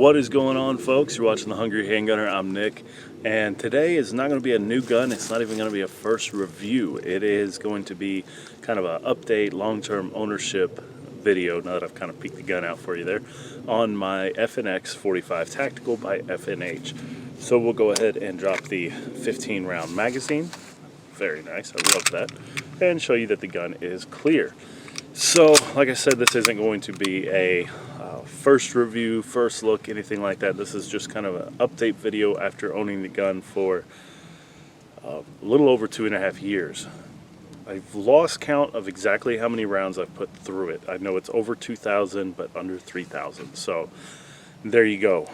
What is going on, folks? You're watching The Hungry Handgunner. I'm Nick, and today is not going to be a new gun. It's not even going to be a first review. It is going to be kind of an update, long-term ownership video, now that I've kind of peeked the gun out for you there, on my FNX 45 Tactical by FNH. So we'll go ahead and drop the 15-round magazine. Very nice, I love that. And show you that the gun is clear. So, like I said, this isn't going to be a first review, first look, anything like that. This is just kind of an update video after owning the gun for a little over 2.5 years. I've lost count of exactly how many rounds I've put through it. I know it's over 2,000, but under 3,000. So, there you go.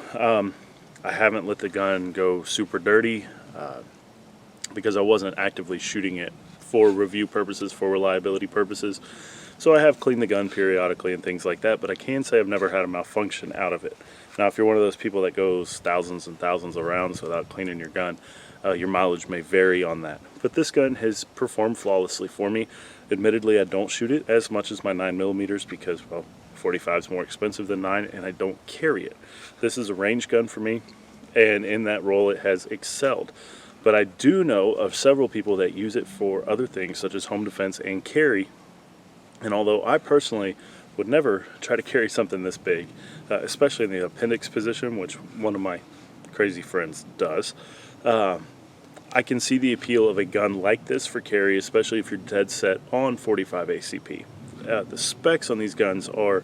I haven't let the gun go super dirty because I wasn't actively shooting it for review purposes, for reliability purposes. So I have cleaned the gun periodically and things like that, but I can say I've never had a malfunction out of it. Now, if you're one of those people that goes thousands and thousands of rounds without cleaning your gun, your mileage may vary on that. But this gun has performed flawlessly for me. Admittedly, I don't shoot it as much as my 9mm because, well, 45 is more expensive than 9, and I don't carry it. This is a range gun for me, and in that role it has excelled. But I do know of several people that use it for other things, such as home defense and carry. And although I personally would never try to carry something this big, especially in the appendix position, which one of my crazy friends does, I can see the appeal of a gun like this for carry, especially if you're dead set on 45 ACP. The specs on these guns are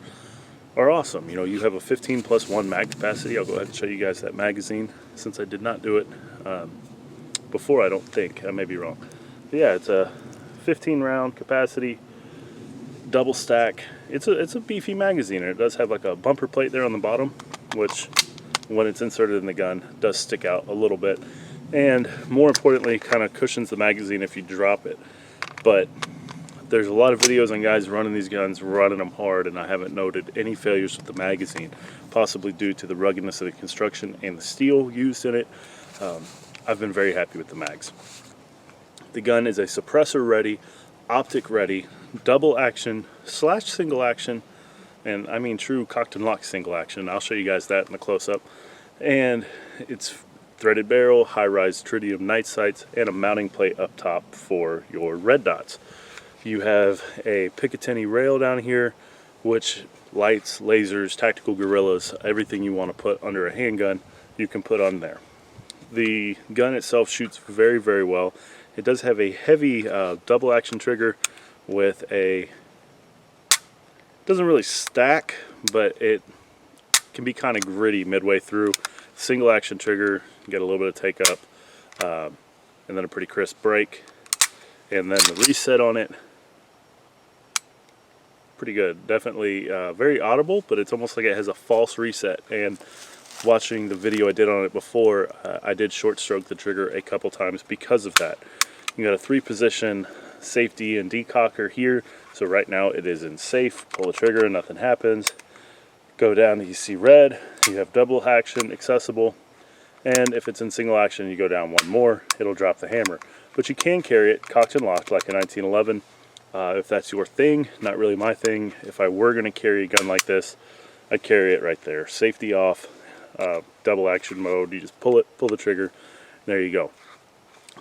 awesome. You know, you have a 15+1 mag capacity. I'll go ahead and show you guys that magazine, since I did not do it before, I don't think. I may be wrong. But yeah, it's a 15-round capacity, double stack. It's a beefy magazine, and it does have like a bumper plate there on the bottom, which when it's inserted in the gun does stick out a little bit, and more importantly kind of cushions the magazine if you drop it. But there's a lot of videos on guys running these guns, running them hard, and I haven't noted any failures with the magazine, possibly due to the ruggedness of the construction and the steel used in it. I've been very happy with the mags. The gun is a suppressor ready, optic ready, double action / single action, and I mean true cocked and locked single action. I'll show you guys that in the close-up. And it's threaded barrel, high-rise tritium night sights, and a mounting plate up top for your red dots. You have a Picatinny rail down here, which lights, lasers, tactical guerrillas, everything you want to put under a handgun, you can put on there. The gun itself shoots very, very well. It does have a heavy double action trigger with a, doesn't really stack, but it can be kind of gritty midway through. Single action trigger, you get a little bit of take up, and then a pretty crisp break, and then the reset on it, pretty good. Definitely very audible, but it's almost like it has a false reset. And watching the video I did on it before, I did short stroke the trigger a couple times because of that. You got a 3-position safety and decocker here, so right now it is in safe. Pull the trigger, nothing happens. Go down, you see red, you have double action accessible, and if it's in single action, you go down one more, it'll drop the hammer. But you can carry it cocked and locked like a 1911 if that's your thing. Not really my thing. If I were going to carry a gun like this, I'd carry it right there. Safety off, double action mode, you just pull the trigger, there you go.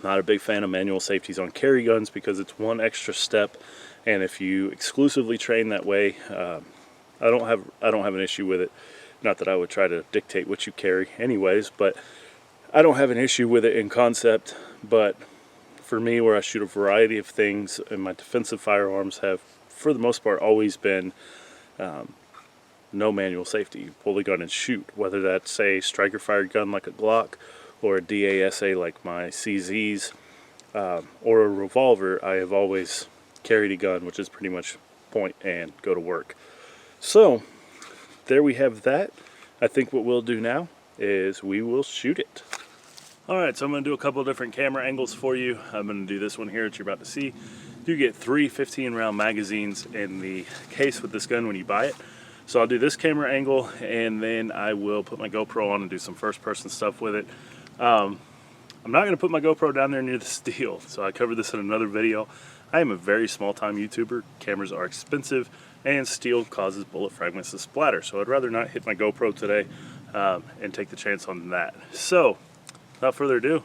Not a big fan of manual safeties on carry guns because it's one extra step, and if you exclusively train that way, I don't have an issue with it. Not that I would try to dictate what you carry anyways, but I don't have an issue with it in concept. But for me, where I shoot a variety of things, and my defensive firearms have for the most part always been no manual safety. You pull the gun and shoot, whether that's a striker fired gun like a Glock, or a DASA like my CZs, or a revolver. I have always carried a gun, which is pretty much point and go to work. So there we have that. I think what we'll do now is we will shoot it. Alright, so I'm going to do a couple of different camera angles for you. I'm going to do this one here that you're about to see. You get 3 15-round magazines in the case with this gun when you buy it. So I'll do this camera angle, and then I will put my GoPro on and do some first-person stuff with it. I'm not going to put my GoPro down there near the steel, so I covered this in another video. I am a very small-time YouTuber. Cameras are expensive, and steel causes bullet fragments to splatter, so I'd rather not hit my GoPro today. and take the chance on that. So without further ado,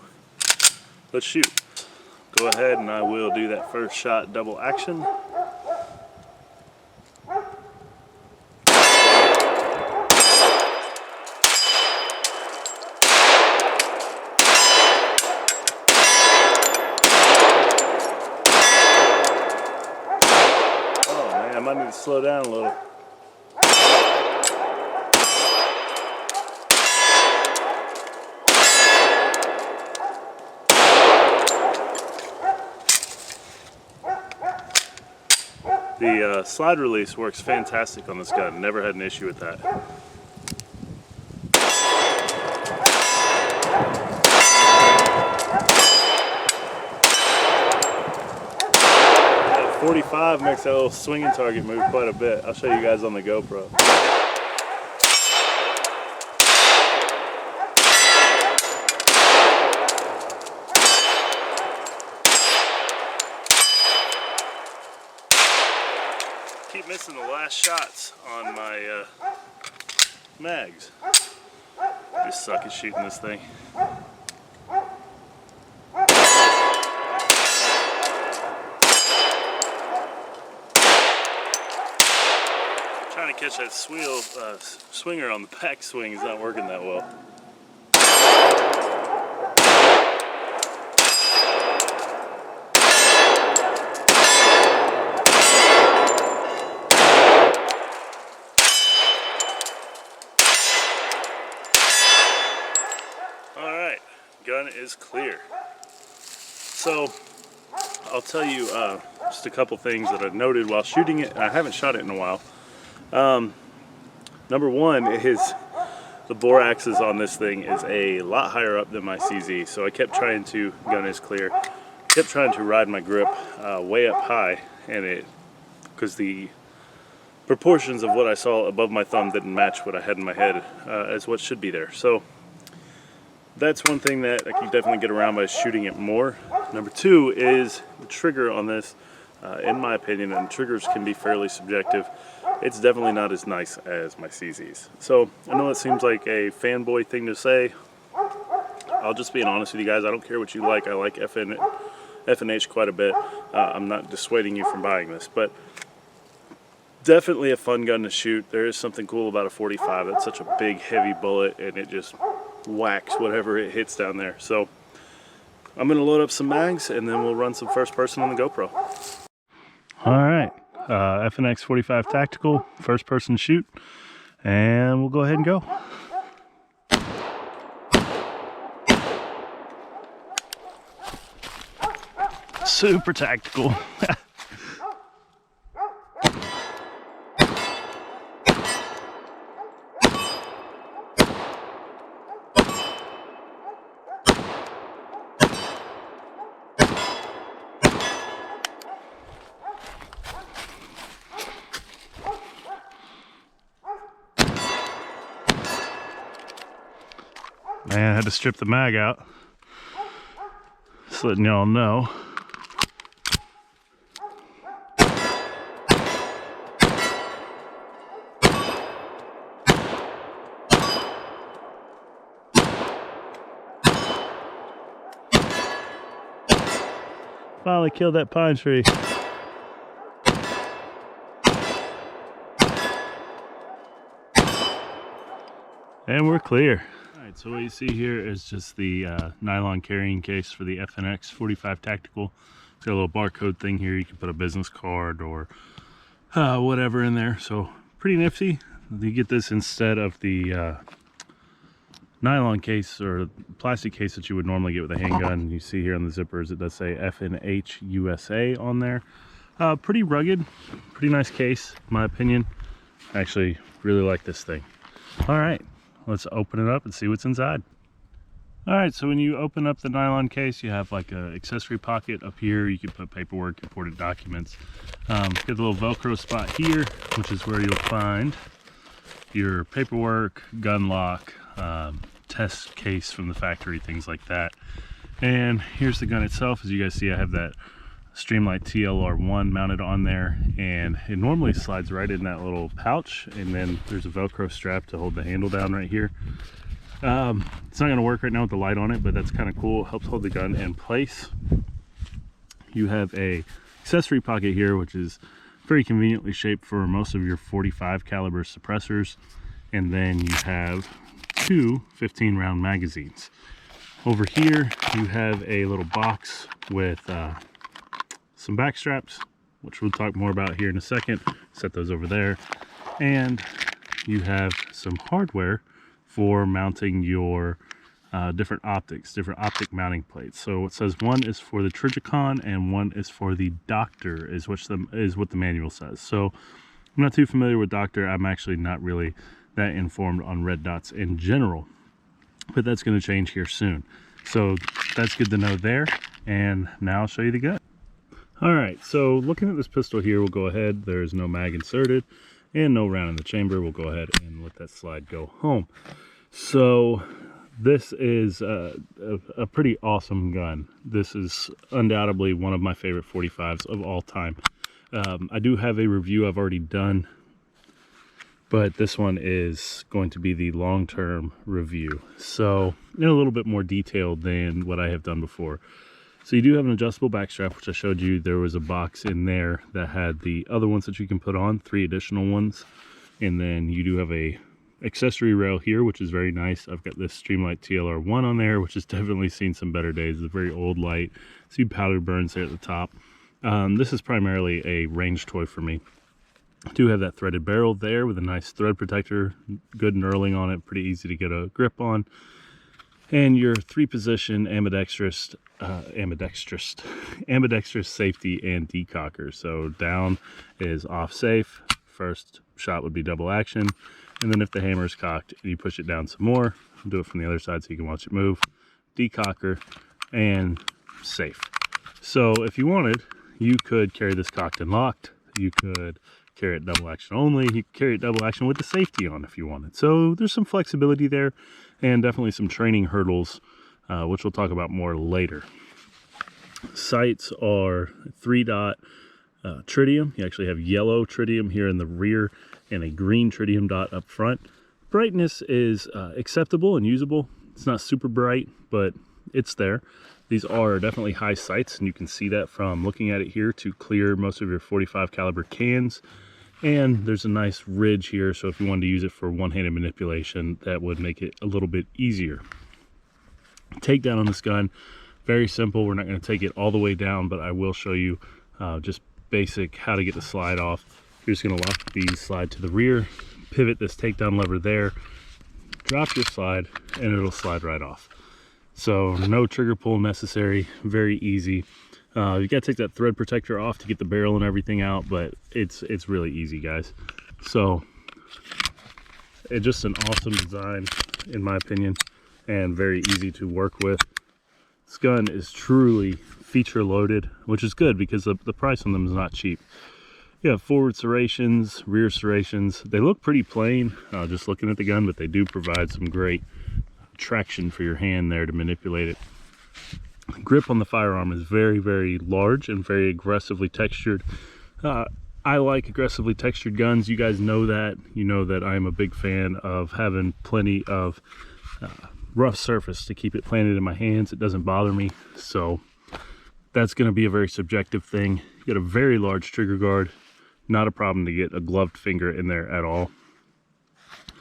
let's shoot. Go ahead and I will do that first shot double action. Oh man, I might need to slow down a little. The slide release works fantastic on this gun. Never had an issue with that. 45 makes that little swinging target move quite a bit. I'll show you guys on the GoPro. Keep missing the last shots on my mags. Just suck at shooting this thing. Trying to catch that swinger on the back swing is not working that well. Alright, gun is clear. So, I'll tell you just a couple things that I've noted while shooting it. I haven't shot it in a while. Number one is the bore axis on this thing is a lot higher up than my CZ. So I kept trying to, gun is clear, kept trying to ride my grip way up high, and because the proportions of what I saw above my thumb didn't match what I had in my head as what should be there. So that's one thing that I can definitely get around by shooting it more. Number two is the trigger on this, in my opinion, and triggers can be fairly subjective. It's definitely not as nice as my CZs. So I know it seems like a fanboy thing to say. I'll just be honest with you guys. I don't care what you like. I like FNH quite a bit. I'm not dissuading you from buying this, but definitely a fun gun to shoot. There is something cool about a 45. That's such a big, heavy bullet, and it just whacks whatever it hits down there. So I'm gonna load up some mags, and then we'll run some first person on the GoPro. All right. FNX 45 Tactical, first person shoot, and we'll go ahead and go. Super tactical. Man, I had to strip the mag out. Just letting y'all know. Finally killed that pine tree. And we're clear. Alright, so what you see here is just the nylon carrying case for the FNX 45 Tactical. It's got a little barcode thing here. You can put a business card or whatever in there. So pretty nifty. You get this instead of the nylon case or plastic case that you would normally get with a handgun. You see here on the zippers it does say FNH USA on there. Pretty rugged, pretty nice case in my opinion. I actually really like this thing. Alright, let's open it up and see what's inside. Alright, so when you open up the nylon case, you have like an accessory pocket up here. You can put paperwork, important documents. Get a little Velcro spot here, which is where you'll find your paperwork, gun lock, test case from the factory, things like that. And here's the gun itself. As you guys see, I have that Streamlight TLR1 mounted on there, and it normally slides right in that little pouch, and then there's a Velcro strap to hold the handle down right here. It's not going to work right now with the light on it, but that's kind of cool. It helps hold the gun in place. You have a accessory pocket here, which is very conveniently shaped for most of your 45 caliber suppressors, and then you have two 15 round magazines. Over here you have a little box with some back straps, which we'll talk more about here in a second. Set those over there. And you have some hardware for mounting your different optics, different optic mounting plates. So it says one is for the Trijicon and one is for the Doctor, is what the manual says. So I'm not too familiar with Doctor. I'm actually not really that informed on red dots in general, but that's going to change here soon. So that's good to know there. And now I'll show you the gun. All right, so looking at this pistol here, we'll go ahead. There's no mag inserted and no round in the chamber. We'll go ahead and let that slide go home. So this is a pretty awesome gun. This is undoubtedly one of my favorite 45s of all time. I do have a review I've already done, but this one is going to be the long-term review. So in a little bit more detail than what I have done before. So you do have an adjustable back strap, which I showed you. There was a box in there that had the other ones that you can put on, 3 additional ones. And then you do have a accessory rail here, which is very nice. I've got this Streamlight TLR1 on there, which has definitely seen some better days. It's a very old light. See powder burns there at the top. This is primarily a range toy for me. I do have that threaded barrel there with a nice thread protector, good knurling on it, pretty easy to get a grip on. And your 3-position ambidextrous safety and decocker. So down is off safe. First shot would be double action. And then if the hammer is cocked, you push it down some more. I'll do it from the other side so you can watch it move. Decocker and safe. So if you wanted, you could carry this cocked and locked. You could carry it double action only. You could carry it double action with the safety on if you wanted. So there's some flexibility there, and definitely some training hurdles, which we'll talk about more later. Sights are 3-dot tritium. You actually have yellow tritium here in the rear and a green tritium dot up front. Brightness is acceptable and usable. It's not super bright, but it's there. These are definitely high sights, and you can see that from looking at it here to clear most of your 45 caliber cans. And there's a nice ridge here, so if you wanted to use it for one-handed manipulation, that would make it a little bit easier. Takedown on this gun, very simple. We're not going to take it all the way down, but I will show you just basic how to get the slide off. You're just going to lock the slide to the rear, pivot this takedown lever there, drop your slide, and it'll slide right off. So no trigger pull necessary, very easy. You gotta take that thread protector off to get the barrel and everything out, but it's really easy, guys. So it's just an awesome design in my opinion, and very easy to work with. This gun is truly feature loaded, which is good because the price on them is not cheap. You have forward serrations, rear serrations. They look pretty plain just looking at the gun, but they do provide some great traction for your hand there to manipulate it. Grip on the firearm is very, very large and very aggressively textured. I like aggressively textured guns. You guys know that. You know that I'm a big fan of having plenty of rough surface to keep it planted in my hands. It doesn't bother me. So that's going to be a very subjective thing. You get a very large trigger guard. Not a problem to get a gloved finger in there at all.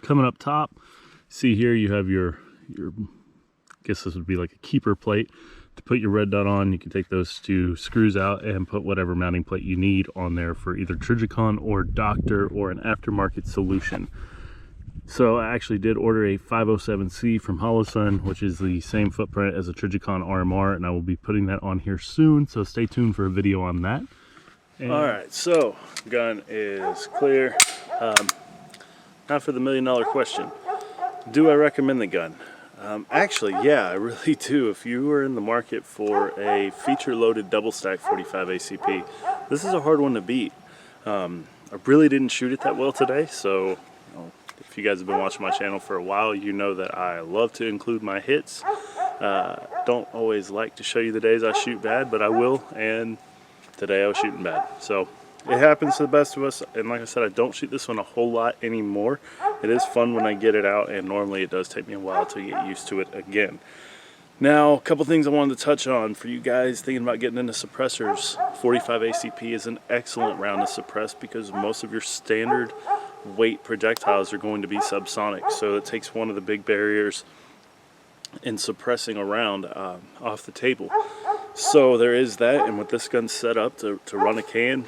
Coming up top, see here you have your I guess this would be like a keeper plate to put your red dot on. You can take those 2 screws out and put whatever mounting plate you need on there for either Trijicon or Doctor or an aftermarket solution. So I actually did order a 507C from Holosun, which is the same footprint as a Trijicon RMR, and I will be putting that on here soon, so stay tuned for a video on that. And all right, so gun is clear. Now for the $1 million question. Do I recommend the gun? Actually, yeah, I really do. If you were in the market for a feature-loaded double-stack 45 ACP, this is a hard one to beat. I really didn't shoot it that well today, so if you guys have been watching my channel for a while, you know that I love to include my hits. Don't always like to show you the days I shoot bad, but I will, and today I was shooting bad. So it happens to the best of us, and like I said, I don't shoot this one a whole lot anymore. It is fun when I get it out, and normally it does take me a while to get used to it again. Now, a couple things I wanted to touch on for you guys thinking about getting into suppressors. 45 ACP is an excellent round to suppress because most of your standard weight projectiles are going to be subsonic, so it takes one of the big barriers in suppressing a round off the table. So there is that, and with this gun set up to run a can,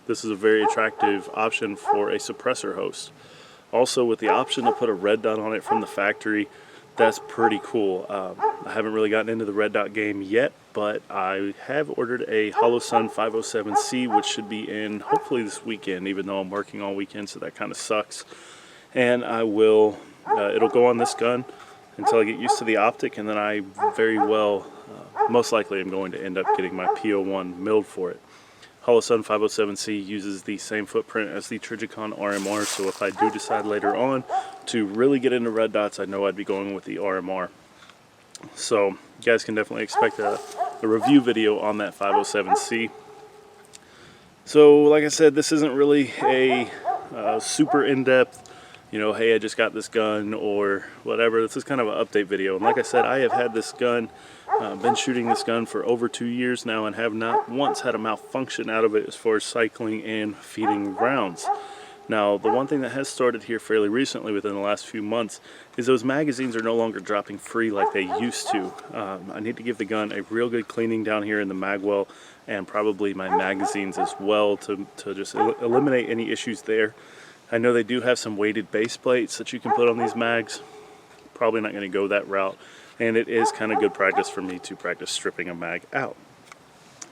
this is a very attractive option for a suppressor host. Also, with the option to put a red dot on it from the factory, that's pretty cool. I haven't really gotten into the red dot game yet, but I have ordered a Holosun 507C, which should be in hopefully this weekend, even though I'm working all weekend, so that kind of sucks. And I will, it'll go on this gun until I get used to the optic, and then I very well, most likely am going to end up getting my P01 milled for it. Holosun 507C uses the same footprint as the Trijicon RMR, so if I do decide later on to really get into red dots, I know I'd be going with the RMR. So you guys can definitely expect a review video on that 507C. So like I said, this isn't really a super in-depth, you know, hey, I just got this gun or whatever. This is kind of an update video. And like I said, I have had this gun, been shooting this gun for over 2 years now, and have not once had a malfunction out of it as far as cycling and feeding rounds. Now, the one thing that has started here fairly recently within the last few months is those magazines are no longer dropping free like they used to. I need to give the gun a real good cleaning down here in the mag well, and probably my magazines as well, to just eliminate any issues there. I know they do have some weighted base plates that you can put on these mags. Probably not going to go that route, and it is kind of good practice for me to practice stripping a mag out.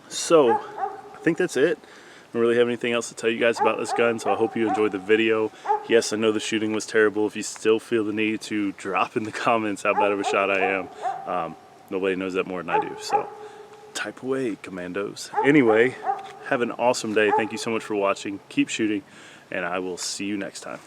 So I think that's it. I don't really have anything else to tell you guys about this gun, so I hope you enjoyed the video. Yes, I know the shooting was terrible. If you still feel the need to drop in the comments how bad of a shot I am, nobody knows that more than I do, so type away, commandos. Anyway, have an awesome day. Thank you so much for watching. Keep shooting, and I will see you next time.